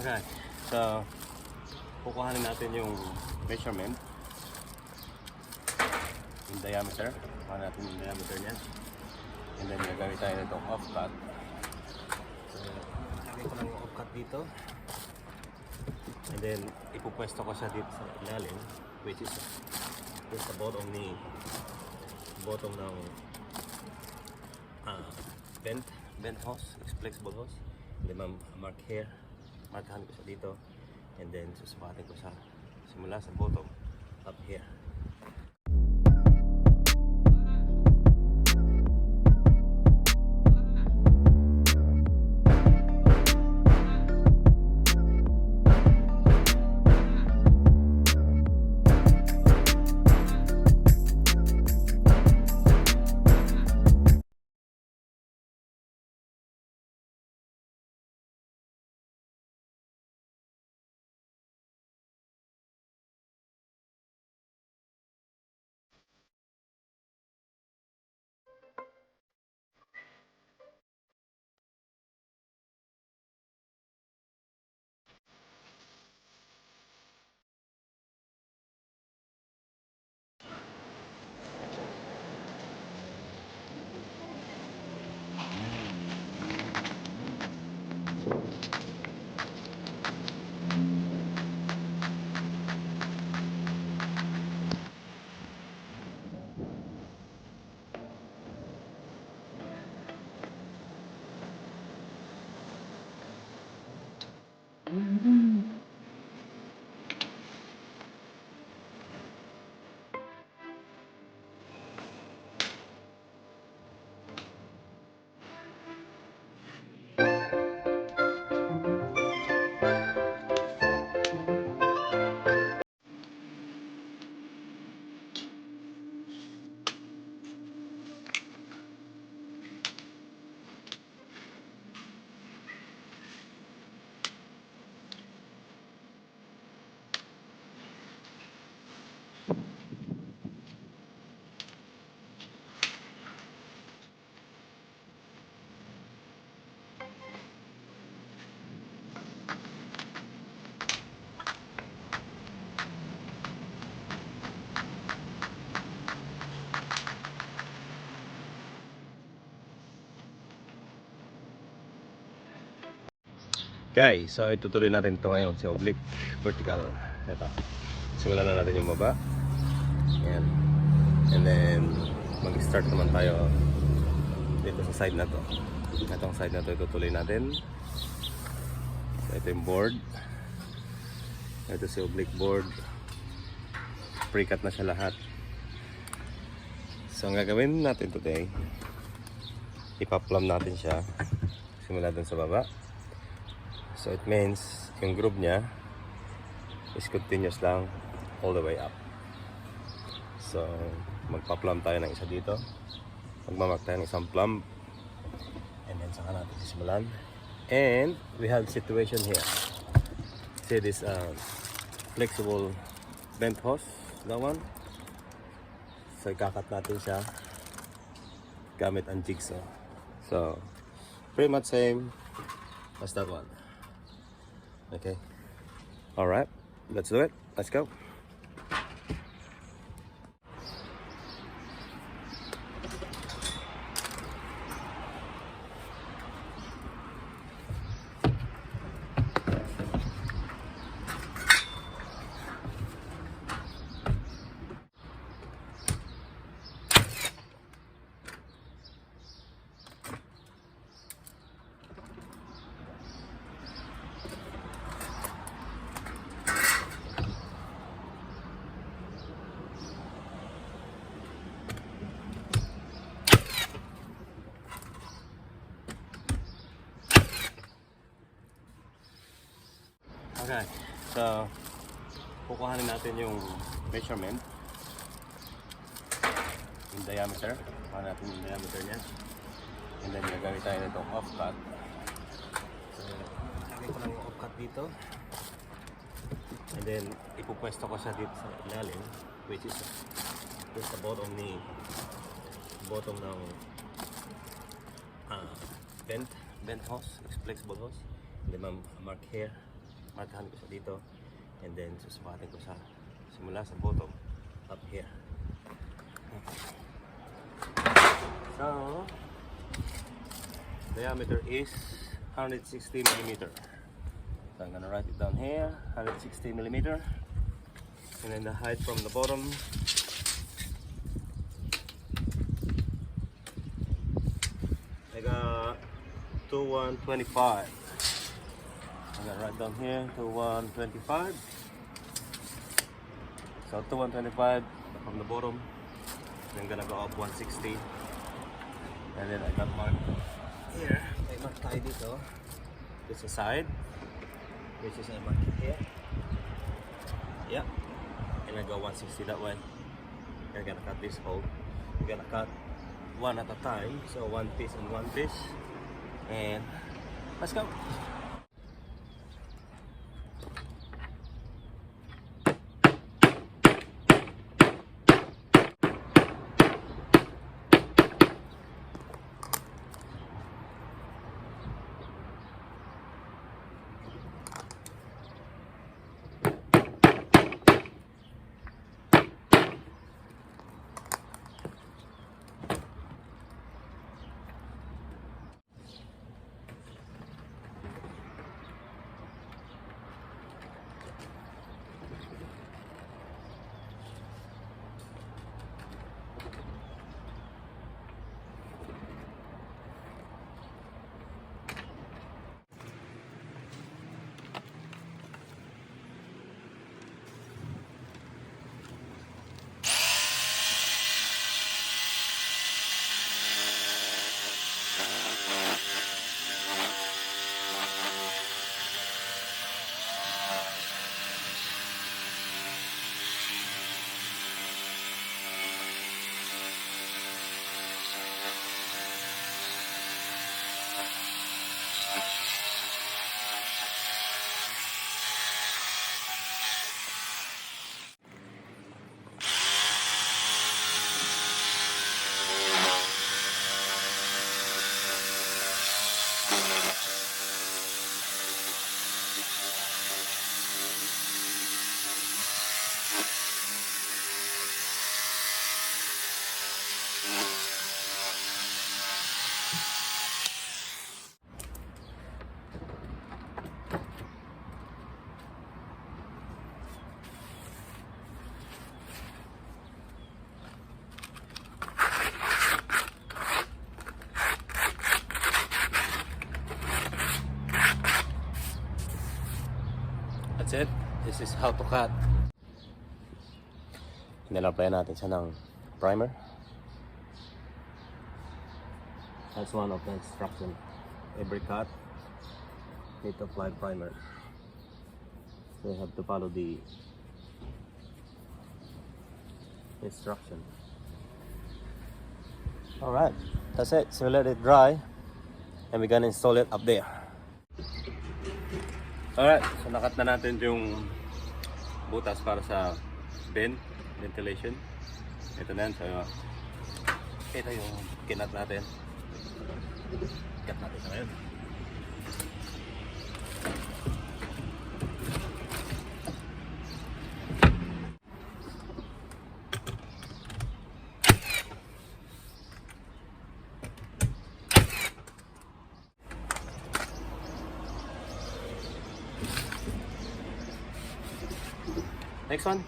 Okay, so kukuhanin natin yung measurement in diameter. Kukuhanin natin yung diameter niya, and then gagamit tayo nitong off-cut. So lagay ko lang yung off-cut dito, and then ipupwesto ko siya dito sa ilalim, which is dito sa bottom ng bent hose, flexible hose. And then markahan ko siya dito, and then susukatin ko siya simula sa bottom up here. Okay, so itutuloy natin ito ngayon, si oblique vertical. Ito, simulan na natin yung baba. Ayan. And then mag-start naman tayo dito sa side na to. Itong side na to itutuloy natin. So ito yung board. Ito si oblique board. Pre-cut na siya lahat. So ang gagawin natin today, ipa-plumb natin siya simula dun sa baba. So it means yung groove niya is continuous lang all the way up. So magpa-plumb tayo ng isa dito, magmamark tayo ng isang plumb, and then saka natin sisimulan. And we have situation here. See this flexible bent hose, that one. So ikakat natin siya gamit ang jigsaw. So pretty much same as that one. Okay, all right, let's do it. Let's go. Okay, so kukuhanin natin yung measurement in diameter. Kukuhanin natin yung diameter niya, and then gagamit tayo nitong off-cut. So lagay ko lang yung off-cut dito, and then ipupwesto ko siya dito sa ilalim, which is dito sa bottom ng bent hose, flexible hose. And then mark here, markahan ko siya dito. And then susukatin ko sa simula sa bottom up here. So diameter is 160 millimeter. So I'm gonna write it down here, 160 millimeter. And then the height from the bottom, I got 2125. I'm gonna write down here 2125. So 2125 from the bottom. I'm gonna go up 160. And then I got mark here. I mark tayo dito. This is side, which is I mark it here. Yeah. And I go 160 that way. I'm gonna cut this hole. We're gonna cut one at a time. So one piece and one piece. And let's go. That's it. This is how to cut. Nilapay natin siya ng primer. That's one of the instructions. Every cut need to apply primer. So you have to follow the instruction. Alright, that's it. So let it dry and we're gonna install it up there. Alright, so nakat na natin yung butas para sa ventilation. Ito na yan. So ito yung kinat natin. Cut natin sa ngayon. Next one.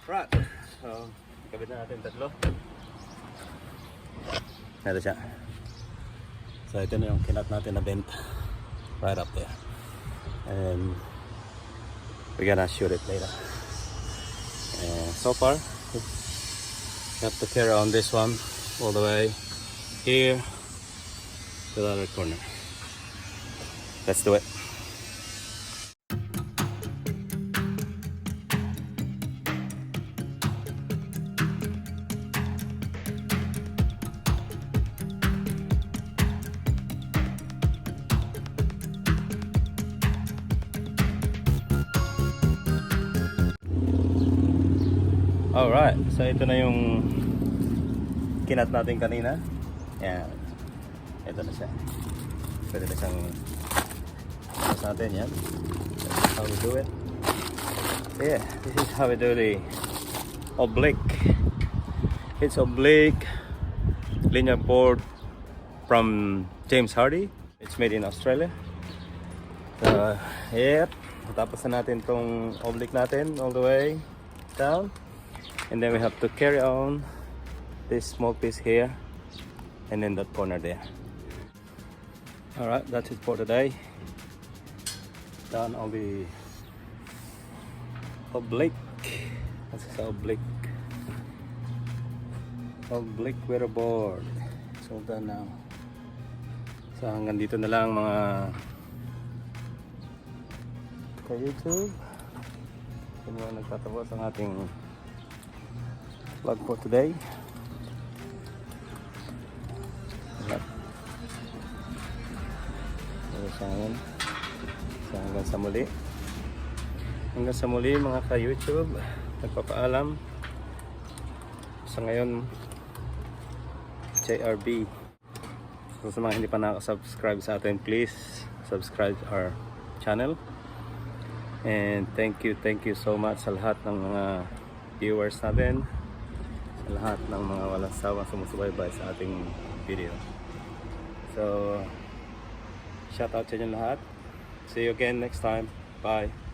Right. So, ikabit na natin tatlo. Ito siya. So, ito na yung kinat natin na vent. Right up there. And we're gonna shoot it later. And so far, you have to carry on this one all the way here to the other corner. Let's do it. Alright, so ito na yung kinat natin kanina. Yan. Ito na siya. Pwede na siyang sa natin yan. That's how we do it. Yeah, this is how we do the oblique. It's oblique Linea board from James Hardie. It's made in Australia. Yep. Tapos na natin tong oblique natin all the way down. And then we have to carry on this small piece here and then that corner there. Alright, that's it for today. Done all the oblique. This is oblique. Oblique weatherboard. It's all done now. So hanggang dito na lang mga ka-YouTube. Ito na nagtatapos ang ating vlog for today. So hanggang sa muli. Hanggang sa muli mga ka-YouTube. Nagpapaalam. Sa ngayon, JRB. So sa mga hindi pa nakasubscribe sa atin, please subscribe our channel. And thank you so much sa lahat ng mga viewers natin. Lahat ng mga walang sawang sumusubaybay sa ating video. So, shout out sa inyo lahat. See you again next time. Bye.